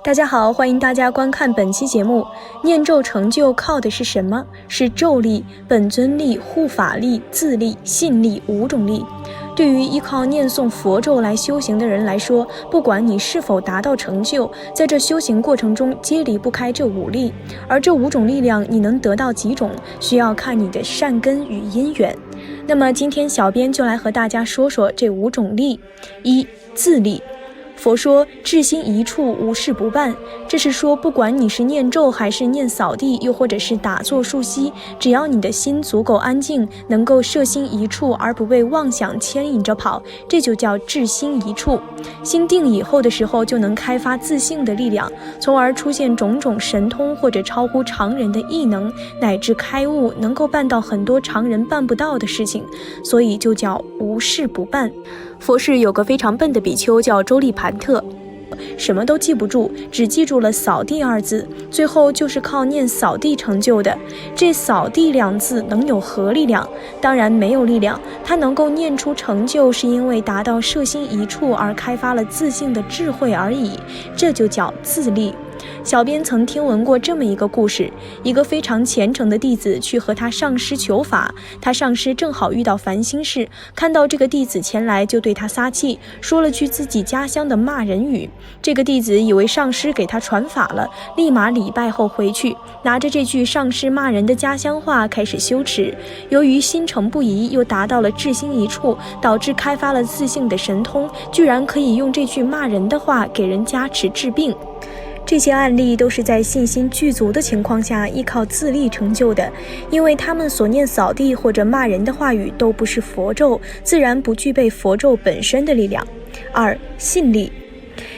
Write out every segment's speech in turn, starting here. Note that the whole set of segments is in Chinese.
大家好，欢迎大家观看本期节目。念咒成就靠的是什么？是咒力、本尊力、护法力、自力、信力5种力。对于依靠念诵佛咒来修行的人来说，不管你是否达到成就，在这修行过程中皆离不开这5力。而这5种力量你能得到几种，需要看你的善根与因缘。那么今天小编就来和大家说说这5种力。1. 自力。佛说至心一处，无事不办，这是说不管你是念咒还是念扫地，又或者是打坐漱息，只要你的心足够安静，能够摄心一处而不被妄想牵引着跑，这就叫至心一处。心定以后的时候，就能开发自性的力量，从而出现种种神通或者超乎常人的异能，乃至开悟，能够办到很多常人办不到的事情，所以就叫无事不办。佛世有个非常笨的比丘叫周利盘特，什么都记不住，只记住了扫地2字，最后就是靠念扫地成就的。这扫地2字能有何力量？当然没有力量，他能够念出成就，是因为达到摄心一处而开发了自性的智慧而已，这就叫自力。小编曾听闻过这么一个故事，一个非常虔诚的弟子去和他上师求法，他上师正好遇到烦心事，看到这个弟子前来，就对他撒气，说了句自己家乡的骂人语。这个弟子以为上师给他传法了，立马礼拜后回去，拿着这句上师骂人的家乡话开始修持。由于心诚不移，又达到了至心一处，导致开发了自性的神通，居然可以用这句骂人的话给人加持治病。这些案例都是在信心具足的情况下依靠自力成就的，因为他们所念扫地或者骂人的话语都不是佛咒，自然不具备佛咒本身的力量。2. 信力。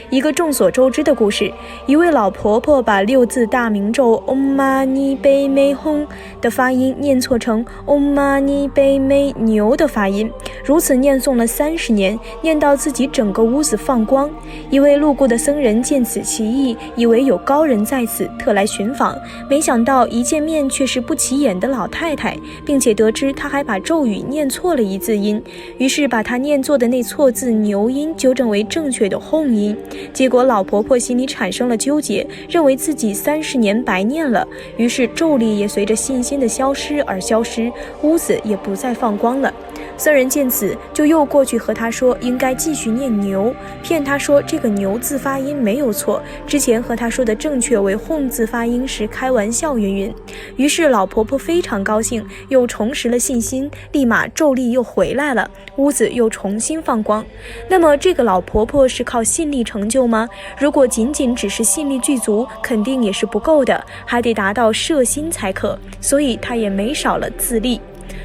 一个众所周知的故事，一位老婆婆把6字大明咒 Om Mani Padme Hum 的发音念错成 Om Mani Padme 牛的发音，如此念诵了30年，念到自己整个屋子放光。一位路过的僧人见此奇异，以为有高人在此，特来寻访，没想到一见面却是不起眼的老太太，并且得知她还把咒语念错了1字音，于是把她念错的那错字牛音纠正为正确的吽音。结果老婆婆心里产生了纠结，认为自己30年白念了，于是咒力也随着信心的消失而消失，屋子也不再放光了。僧人见此，就又过去和他说应该继续念牛，骗他说这个牛字发音没有错，之前和他说的正确为吽字发音时开玩笑云云。于是老婆婆非常高兴，又重拾了信心，立马咒力又回来了，屋子又重新放光。那么这个老婆婆是靠信力成就吗？如果仅仅只是信力具足，肯定也是不够的，还得达到摄心才可，所以她也没少了自力。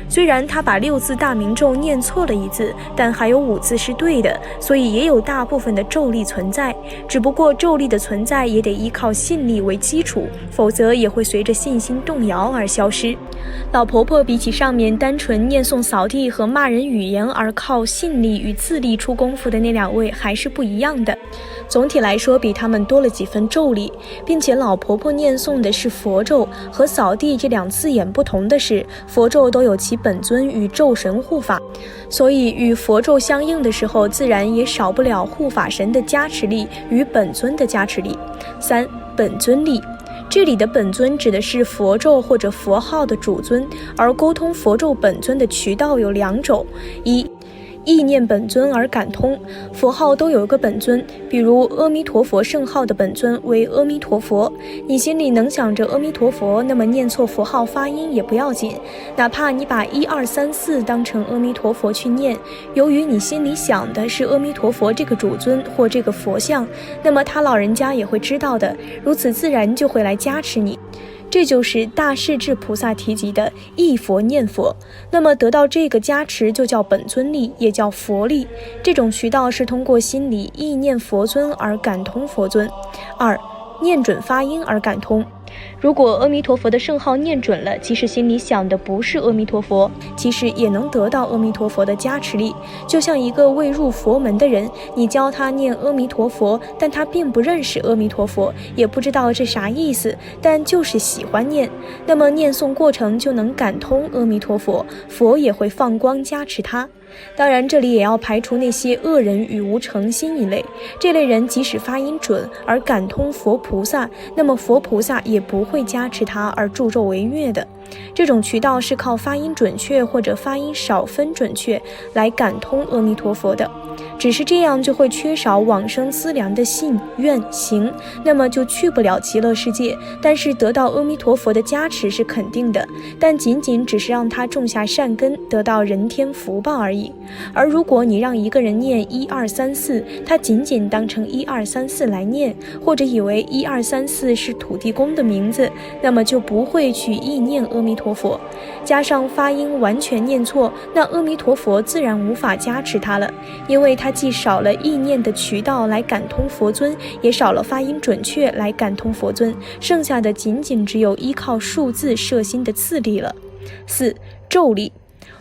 虽然他把6字大明咒念错了1字，但还有5字是对的，所以也有大部分的咒力存在。只不过咒力的存在也得依靠信力为基础，否则也会随着信心动摇而消失。老婆婆比起上面单纯念诵扫地和骂人语言而靠信力与自力出功夫的那2位还是不一样的。总体来说比他们多了几分咒力，并且老婆婆念诵的是佛咒，和扫地这2字眼不同的是，佛咒都有其本尊与咒神护法，所以与佛咒相应的时候，自然也少不了护法神的加持力与本尊的加持力。3. 本尊力。这里的本尊指的是佛咒或者佛号的主尊，而沟通佛咒本尊的渠道有2种。1. 意念本尊而感通，佛号都有一个本尊，比如阿弥陀佛圣号的本尊为阿弥陀佛，你心里能想着阿弥陀佛，那么念错佛号发音也不要紧，哪怕你把1、2、3、4当成阿弥陀佛去念，由于你心里想的是阿弥陀佛这个主尊或这个佛像，那么他老人家也会知道的，如此自然就会来加持你。这就是大势至菩萨提及的忆佛念佛，那么得到这个加持就叫本尊力，也叫佛力。这种渠道是通过心里意念佛尊而感通佛尊。2. 念准发音而感通。如果阿弥陀佛的圣号念准了，即使心里想的不是阿弥陀佛，其实也能得到阿弥陀佛的加持力。就像一个未入佛门的人，你教他念阿弥陀佛，但他并不认识阿弥陀佛，也不知道这啥意思，但就是喜欢念，那么念诵过程就能感通阿弥陀佛，佛也会放光加持他。当然，这里也要排除那些恶人与无诚心一类，这类人即使发音准而感通佛菩萨，那么佛菩萨也不会加持他而助纣为虐的。这种渠道是靠发音准确或者发音少分准确来感通阿弥陀佛的，只是这样就会缺少往生资粮的信愿行，那么就去不了极乐世界，但是得到阿弥陀佛的加持是肯定的，但仅仅只是让他种下善根，得到人天福报而已。而如果你让一个人念1234，他仅仅当成1234来念，或者以为1234是土地公的名字，那么就不会去意念阿弥陀佛，加上发音完全念错，那阿弥陀佛自然无法加持他了，因为他既少了意念的渠道来感通佛尊，也少了发音准确来感通佛尊，剩下的仅仅只有依靠数字摄心的次力了。4. 咒力。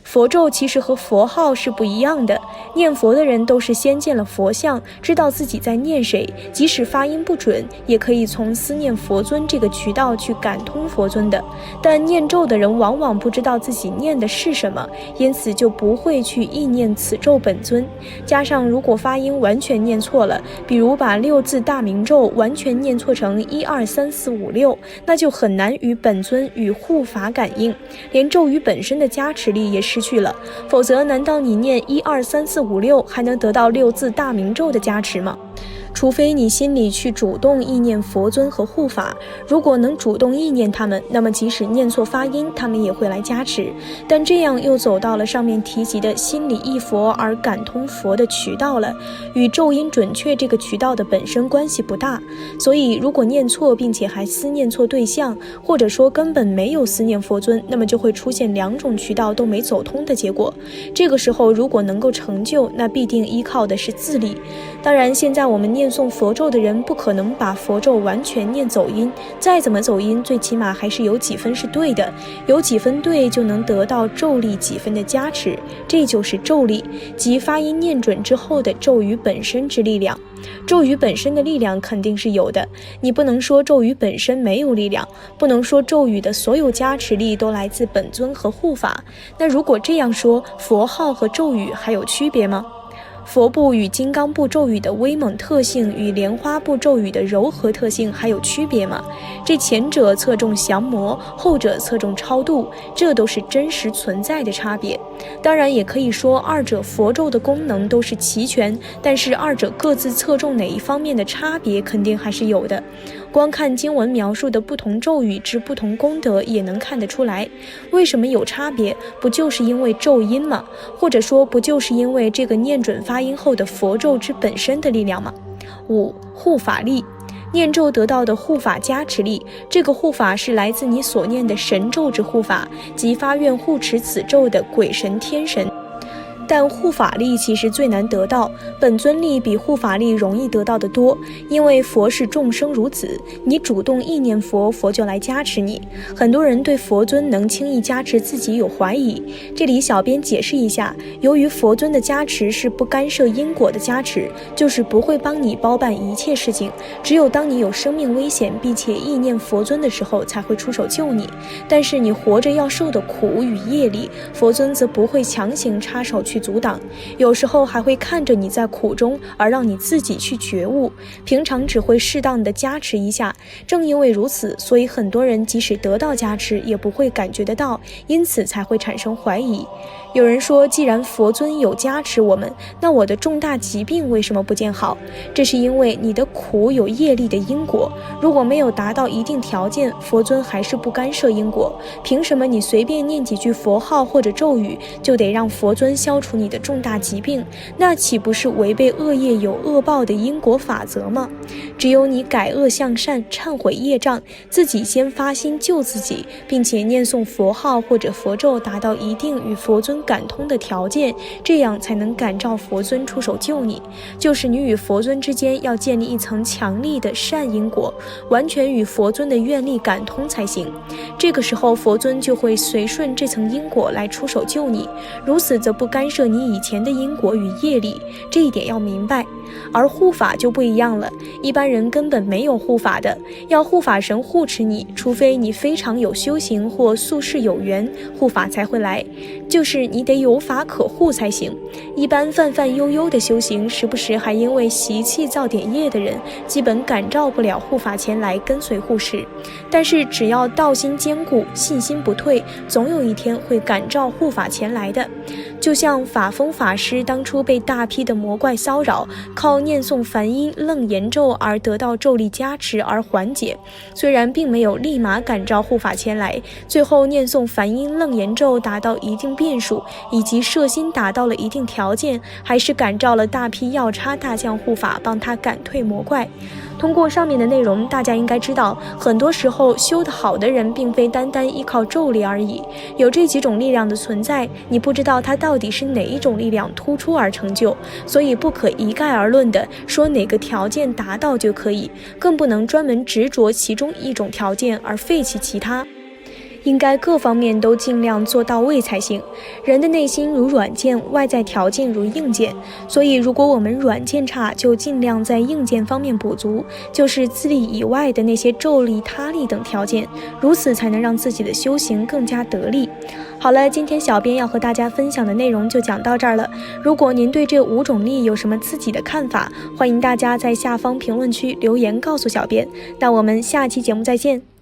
佛咒其实和佛号是不一样的，念佛的人都是先见了佛像，知道自己在念谁，即使发音不准，也可以从思念佛尊这个渠道去感通佛尊的。但念咒的人往往不知道自己念的是什么，因此就不会去意念此咒本尊。加上如果发音完全念错了，比如把6字大明咒完全念错成123456，那就很难与本尊与护法感应，连咒语本身的加持力也失去了。否则难道你念123456还能得到6字大明咒的加持吗？除非你心里去主动意念佛尊和护法，如果能主动意念他们，那么即使念错发音，他们也会来加持。但这样又走到了上面提及的心里忆佛而感通佛的渠道了，与咒音准确这个渠道的本身关系不大。所以如果念错并且还思念错对象，或者说根本没有思念佛尊，那么就会出现2种渠道都没走通的结果。这个时候如果能够成就，那必定依靠的是自力。当然现在我们念诵佛咒的人不可能把佛咒完全念走音，再怎么走音，最起码还是有几分是对的，有几分对就能得到咒力几分的加持，这就是咒力，即发音念准之后的咒语本身之力量。咒语本身的力量肯定是有的，你不能说咒语本身没有力量，不能说咒语的所有加持力都来自本尊和护法。那如果这样说，佛号和咒语还有区别吗？佛部与金刚部咒语的威猛特性与莲花部咒语的柔和特性还有区别吗？这前者侧重降魔，后者侧重超度，这都是真实存在的差别。当然也可以说二者佛咒的功能都是齐全，但是二者各自侧重哪一方面的差别肯定还是有的。光看经文描述的不同咒语之不同功德也能看得出来。为什么有差别？不就是因为咒音吗？或者说不就是因为这个念准发音后的佛咒之本身的力量吗？5. 护法力。念咒得到的护法加持力，这个护法是来自你所念的神咒之护法，即发愿护持此咒的鬼神天神。但护法力其实最难得到，本尊力比护法力容易得到的多，因为佛是众生如子，你主动意念佛，佛就来加持你。很多人对佛尊能轻易加持自己有怀疑，这里小编解释一下，由于佛尊的加持是不干涉因果的加持，就是不会帮你包办一切事情，只有当你有生命危险并且意念佛尊的时候才会出手救你。但是你活着要受的苦与业力，佛尊则不会强行插手去阻挡，有时候还会看着你在苦中而让你自己去觉悟，平常只会适当的加持一下。正因为如此，所以很多人即使得到加持也不会感觉得到，因此才会产生怀疑。有人说，既然佛尊有加持我们，那我的重大疾病为什么不见好？这是因为你的苦有业力的因果，如果没有达到一定条件，佛尊还是不干涉因果。凭什么你随便念几句佛号或者咒语就得让佛尊消除你的重大疾病，那岂不是违背恶业有恶报的因果法则吗？只有你改恶向善，忏悔业障，自己先发心救自己，并且念诵佛号或者佛咒，达到一定与佛尊感通的条件，这样才能感召佛尊出手救你。就是你与佛尊之间要建立一层强力的善因果，完全与佛尊的愿力感通才行。这个时候佛尊就会随顺这层因果来出手救你，如此则不干涉你以前的因果与业力，这一点要明白。而护法就不一样了，一般人根本没有护法的，要护法神护持你，除非你非常有修行或宿世有缘，护法才会来，就是你得有法可护才行。一般泛泛悠悠的修行，时不时还因为习气造点业的人，基本感召不了护法前来跟随护持，但是只要道心坚固，信心不退，总有一天会感召护法前来的。就像法风法师当初被大批的魔怪骚扰，靠念诵梵音楞严咒而得到咒力加持而缓解，虽然并没有立马感召护法前来，最后念诵梵音楞严咒达到一定变数，以及摄心达到了一定条件，还是感召了大批药叉大将护法帮他赶退魔怪。通过上面的内容，大家应该知道，很多时候修得好的人并非单单依靠咒力而已，有这几种力量的存在，你不知道它到底是哪一种力量突出而成就，所以不可一概而论的说哪个条件达到就可以，更不能专门执着其中一种条件而废弃其他。应该各方面都尽量做到位才行。人的内心如软件，外在条件如硬件，所以如果我们软件差，就尽量在硬件方面补足，就是自力以外的那些咒力、他力等条件，如此才能让自己的修行更加得力。好了，今天小编要和大家分享的内容就讲到这儿了。如果您对这5种力有什么自己的看法，欢迎大家在下方评论区留言告诉小编。那我们下期节目再见。